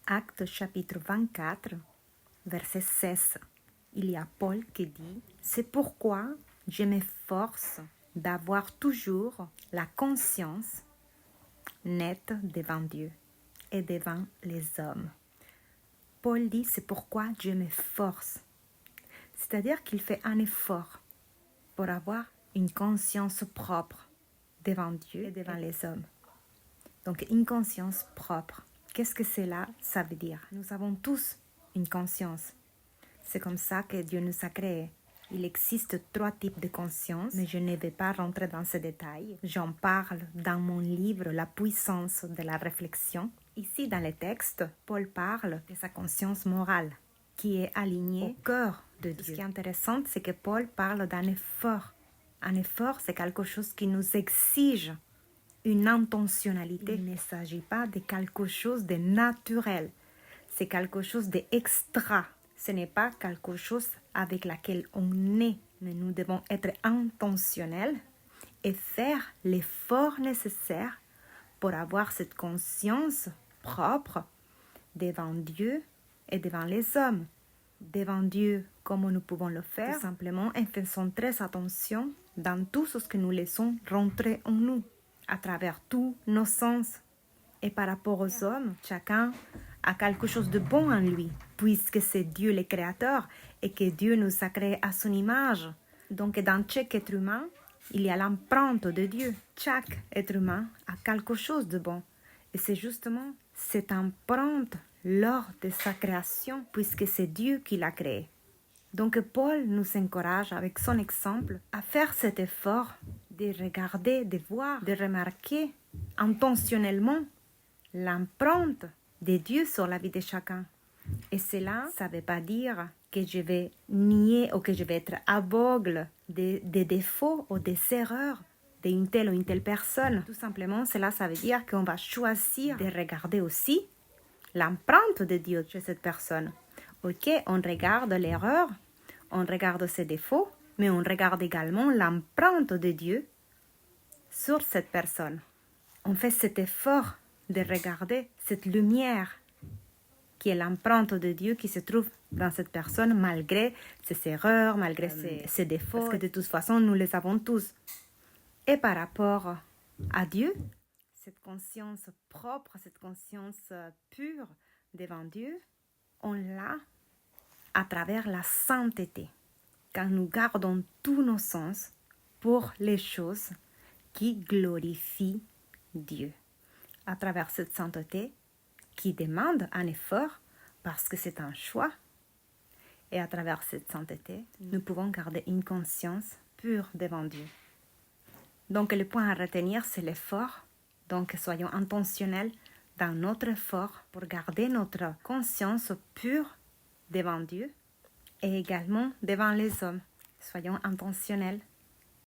Actes chapitre 24, verset 16. Il y a Paul qui dit « C'est pourquoi je m'efforce d'avoir toujours la conscience nette devant Dieu et devant les hommes. » Paul dit « C'est pourquoi je m'efforce ». C'est-à-dire qu'il fait un effort pour avoir une conscience propre devant Dieu et devant les hommes. Donc une conscience propre. Qu'est-ce que cela, ça veut dire? Nous avons tous une conscience. C'est comme ça que Dieu nous a créés. Il existe 3 types de conscience, mais je ne vais pas rentrer dans ces détails. J'en parle dans mon livre La puissance de la réflexion. Ici, dans le texte, Paul parle de sa conscience morale, qui est alignée au cœur de Dieu. Ce qui est intéressant, c'est que Paul parle d'un effort. Un effort, c'est quelque chose qui nous exige une intentionnalité. Il ne s'agit pas de quelque chose de naturel. C'est quelque chose d'extra. Ce n'est pas quelque chose avec laquelle on est. Mais nous devons être intentionnels et faire l'effort nécessaire pour avoir cette conscience propre devant Dieu et devant les hommes. Devant Dieu, comment nous pouvons le faire? Tout simplement en faisant très attention dans tout ce que nous laissons rentrer en nous, à travers tous nos sens. Et par rapport aux hommes, chacun a quelque chose de bon en lui, puisque c'est Dieu le Créateur et que Dieu nous a créés à son image. Donc dans chaque être humain, il y a l'empreinte de Dieu. Chaque être humain a quelque chose de bon. Et c'est justement cette empreinte lors de sa création, puisque c'est Dieu qui l'a créé. Donc Paul nous encourage avec son exemple à faire cet effort de regarder, de voir, de remarquer intentionnellement l'empreinte de Dieu sur la vie de chacun. Et cela, ça ne veut pas dire que je vais nier ou que je vais être aveugle des défauts ou des erreurs d'une telle ou une telle personne. Tout simplement, cela, ça veut dire qu'on va choisir de regarder aussi l'empreinte de Dieu chez cette personne. Ok, on regarde l'erreur, on regarde ses défauts, mais on regarde également l'empreinte de Dieu sur cette personne. On fait cet effort de regarder cette lumière qui est l'empreinte de Dieu qui se trouve dans cette personne malgré ses erreurs, malgré ses défauts, parce que de toute façon, nous les avons tous. Et par rapport à Dieu, cette conscience propre, cette conscience pure devant Dieu, on l'a à travers la sainteté, quand nous gardons tous nos sens pour les choses qui glorifient Dieu. À travers cette sainteté qui demande un effort parce que c'est un choix. Et à travers cette sainteté, nous pouvons garder une conscience pure devant Dieu. Donc le point à retenir, c'est l'effort. Donc soyons intentionnels dans notre effort pour garder notre conscience pure devant Dieu et également devant les hommes. Soyons intentionnels.